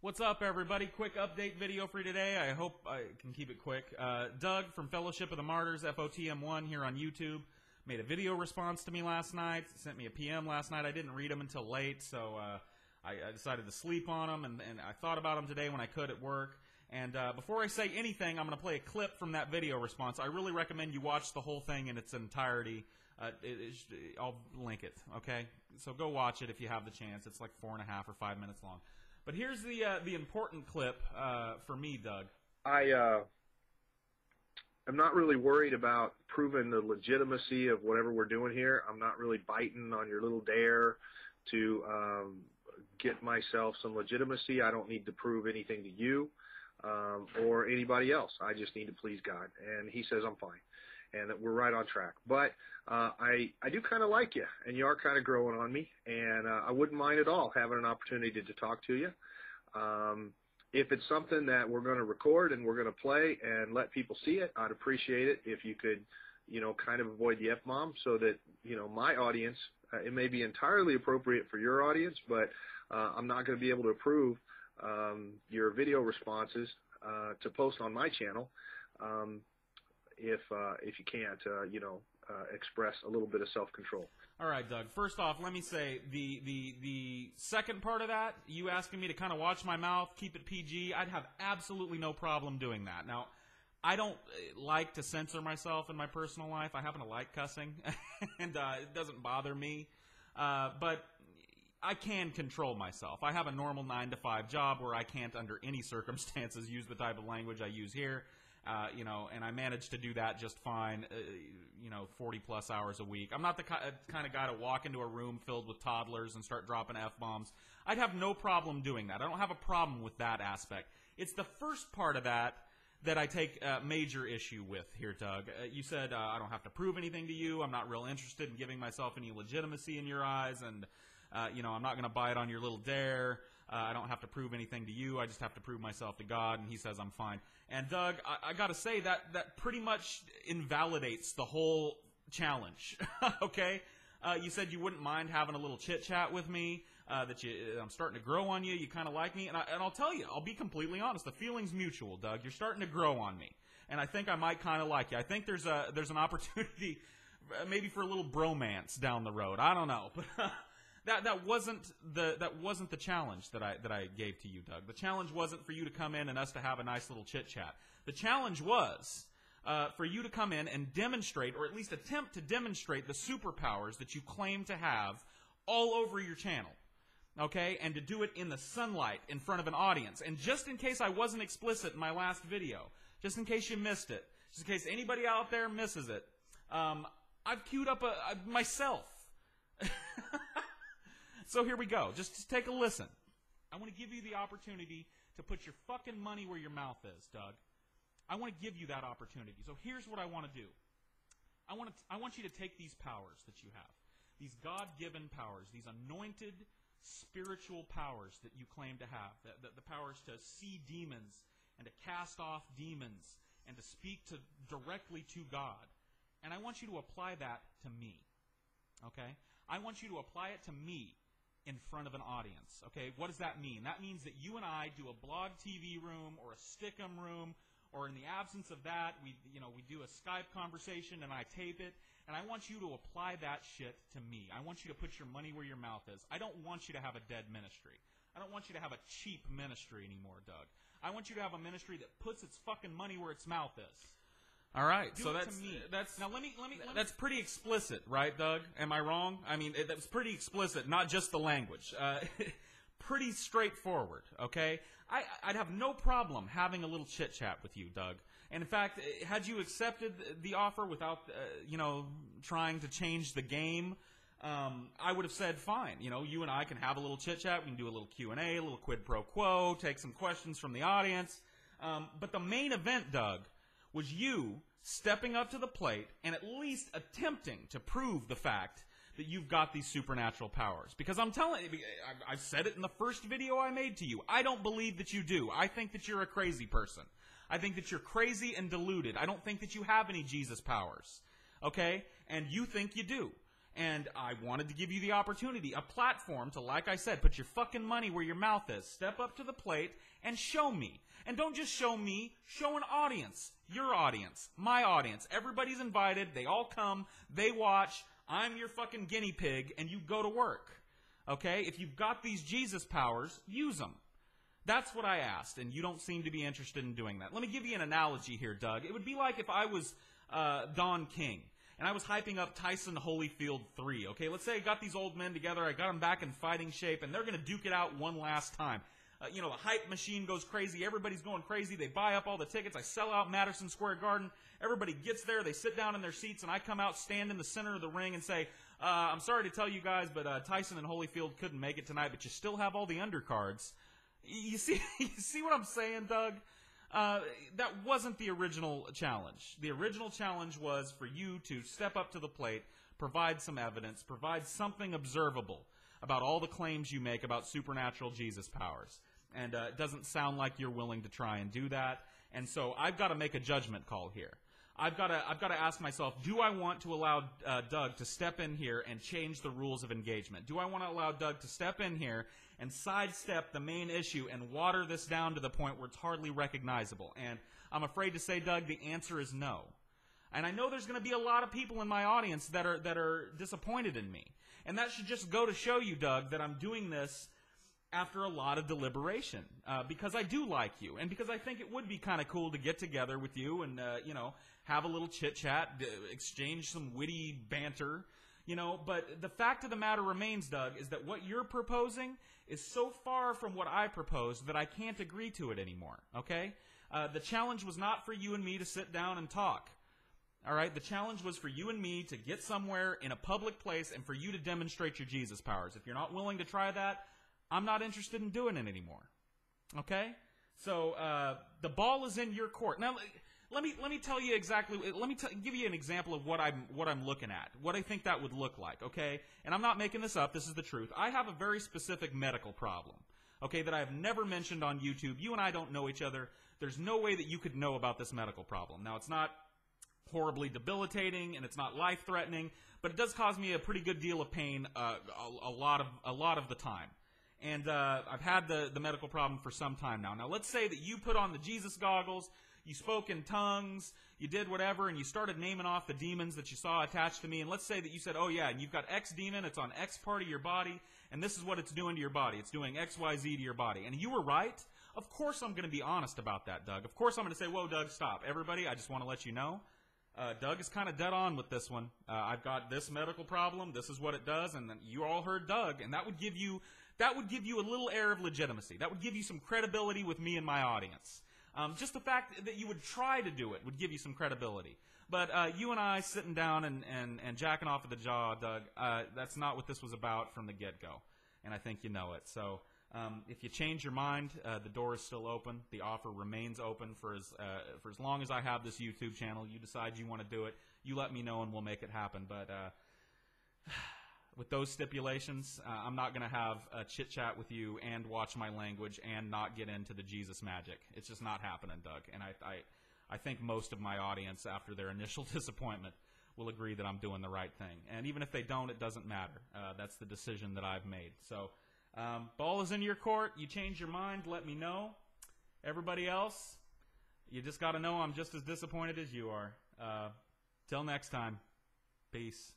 What's up, everybody? Quick update video for you today. I hope I can keep it quick. Doug from Fellowship of the Martyrs, FOTM1, here on YouTube, made a video response to me last night. Sent me a PM last night. I didn't read them until late, so I decided to sleep on them, and I thought about them today when I could at work. And before I say anything, I'm going to play a clip from that video response. I really recommend you watch the whole thing in its entirety. I'll link it, okay? So go watch it if you have the chance. It's like 4.5 or 5 minutes long. But here's the important clip for me, Doug. I'm not really worried about proving the legitimacy of whatever we're doing here. I'm not really biting on your little dare to get myself some legitimacy. I don't need to prove anything to you or anybody else. I just need to please God. And he says I'm fine and that we're right on track. But I do kind of like you, and you are kind of growing on me, and I wouldn't mind at all having an opportunity to talk to you. If it's something that we're going to record and we're going to play and let people see it, I'd appreciate it if you could, kind of avoid the F-bomb so that, my audience, it may be entirely appropriate for your audience, but I'm not going to be able to approve your video responses to post on my channel if you can't, express a little bit of self-control. All right, Doug. First off, let me say the second part of that, you asking me to kind of watch my mouth, keep it PG, I'd have absolutely no problem doing that. Now, I don't like to censor myself in my personal life. I happen to like cussing, and it doesn't bother me. But I can control myself. I have a normal 9-to-5 job where I can't, under any circumstances, use the type of language I use here. And I managed to do that just fine, 40-plus hours a week. I'm not the kind of guy to walk into a room filled with toddlers and start dropping F-bombs. I'd have no problem doing that. I don't have a problem with that aspect. It's the first part of that I take major issue with here, Doug. You said I don't have to prove anything to you. I'm not real interested in giving myself any legitimacy in your eyes, and I'm not going to bite on your little dare. I don't have to prove anything to you. I just have to prove myself to God, and he says I'm fine. And, Doug, I got to say that pretty much invalidates the whole challenge, okay? You said you wouldn't mind having a little chit-chat with me, that I'm starting to grow on you. You kind of like me. And I'll tell you, I'll be completely honest. The feeling's mutual, Doug. You're starting to grow on me. And I think I might kind of like you. I think there's an opportunity maybe for a little bromance down the road. I don't know. But That wasn't the challenge that I gave to you, Doug. The challenge wasn't for you to come in and us to have a nice little chit-chat. The challenge was for you to come in and demonstrate, or at least attempt to demonstrate, the superpowers that you claim to have all over your channel, okay? And to do it in the sunlight in front of an audience. And just in case I wasn't explicit in my last video, just in case you missed it, just in case anybody out there misses it, I've queued up myself. So here we go. Just take a listen. I want to give you the opportunity to put your fucking money where your mouth is, Doug. I want to give you that opportunity. So here's what I want to do. I want you to take these powers that you have, these God-given powers, these anointed spiritual powers that you claim to have, the powers to see demons and to cast off demons and to speak directly to God. And I want you to apply that to me, okay? I want you to apply it to me in front of an audience, okay? What does that mean? That means that you and I do a blog TV room or a Stickum room, or in the absence of that, we do a Skype conversation and I tape it, and I want you to apply that shit to me. I want you to put your money where your mouth is. I don't want you to have a dead ministry. I don't want you to have a cheap ministry anymore, Doug. I want you to have a ministry that puts its fucking money where its mouth is. All right, so that's pretty explicit, right, Doug? Am I wrong? I mean, that's pretty explicit, not just the language. Pretty straightforward, okay? I'd have no problem having a little chit-chat with you, Doug. And in fact, had you accepted the offer without, trying to change the game, I would have said, fine. You and I can have a little chit-chat. We can do a little Q&A, a little quid pro quo, take some questions from the audience. But the main event, Doug, was you stepping up to the plate and at least attempting to prove the fact that you've got these supernatural powers. Because I'm telling you, I've said it in the first video I made to you, I don't believe that you do. I think that you're a crazy person. I think that you're crazy and deluded. I don't think that you have any Jesus powers. Okay? And you think you do. And I wanted to give you the opportunity, a platform to, like I said, put your fucking money where your mouth is. Step up to the plate and show me. And don't just show me, show an audience. Your audience. My audience. Everybody's invited. They all come. They watch. I'm your fucking guinea pig, and you go to work. Okay? If you've got these Jesus powers, use them. That's what I asked, and you don't seem to be interested in doing that. Let me give you an analogy here, Doug. It would be like if I was Don King, and I was hyping up Tyson Holyfield 3, okay? Let's say I got these old men together, I got them back in fighting shape, and they're going to duke it out one last time. A hype machine goes crazy, everybody's going crazy, they buy up all the tickets, I sell out Madison Square Garden, everybody gets there, they sit down in their seats, and I come out, stand in the center of the ring, and say, I'm sorry to tell you guys, but Tyson and Holyfield couldn't make it tonight, but you still have all the undercards. You see what I'm saying, Doug? That wasn't the original challenge. The original challenge was for you to step up to the plate, provide some evidence, provide something observable about all the claims you make about supernatural Jesus powers. And it doesn't sound like you're willing to try and do that. And so I've got to make a judgment call here. I've got to ask myself, do I want to allow Doug to step in here and change the rules of engagement? Do I want to allow Doug to step in here and sidestep the main issue and water this down to the point where it's hardly recognizable? And I'm afraid to say, Doug, the answer is no. And I know there's going to be a lot of people in my audience that are disappointed in me. And that should just go to show you, Doug, that I'm doing this after a lot of deliberation, because I do like you, and because I think it would be kind of cool to get together with you and, have a little chit-chat, exchange some witty banter, but the fact of the matter remains, Doug, is that what you're proposing is so far from what I proposed that I can't agree to it anymore, okay? The challenge was not for you and me to sit down and talk, all right? The challenge was for you and me to get somewhere in a public place and for you to demonstrate your Jesus powers. If you're not willing to try that, I'm not interested in doing it anymore, okay? So the ball is in your court. Now, let me tell you exactly. Let me give you an example of what I'm looking at, what I think that would look like, okay? And I'm not making this up. This is the truth. I have a very specific medical problem, okay, that I have never mentioned on YouTube. You and I don't know each other. There's no way that you could know about this medical problem. Now, it's not horribly debilitating and it's not life-threatening, but it does cause me a pretty good deal of pain a lot of the time. And I've had the medical problem for some time now. Now, let's say that you put on the Jesus goggles, you spoke in tongues, you did whatever, and you started naming off the demons that you saw attached to me. And let's say that you said, oh, yeah, and you've got X demon, it's on X part of your body, and this is what it's doing to your body. It's doing X, Y, Z to your body. And you were right. Of course I'm going to be honest about that, Doug. Of course I'm going to say, whoa, Doug, stop. Everybody, I just want to let you know. Doug is kind of dead on with this one. I've got this medical problem. This is what it does. And then you all heard Doug, and that would give you a little air of legitimacy. That would give you some credibility with me and my audience. Just the fact that you would try to do it would give you some credibility. But you and I sitting down and jacking off at the jaw, Doug, that's not what this was about from the get-go. And I think you know it. So if you change your mind, the door is still open. The offer remains open for as long as I have this YouTube channel. You decide you want to do it, you let me know and we'll make it happen. But with those stipulations, I'm not going to have a chit-chat with you and watch my language and not get into the Jesus magic. It's just not happening, Doug. And I think most of my audience, after their initial disappointment, will agree that I'm doing the right thing. And even if they don't, it doesn't matter. That's the decision that I've made. So ball is in your court. You change your mind, let me know. Everybody else, you just got to know I'm just as disappointed as you are. Till next time, peace.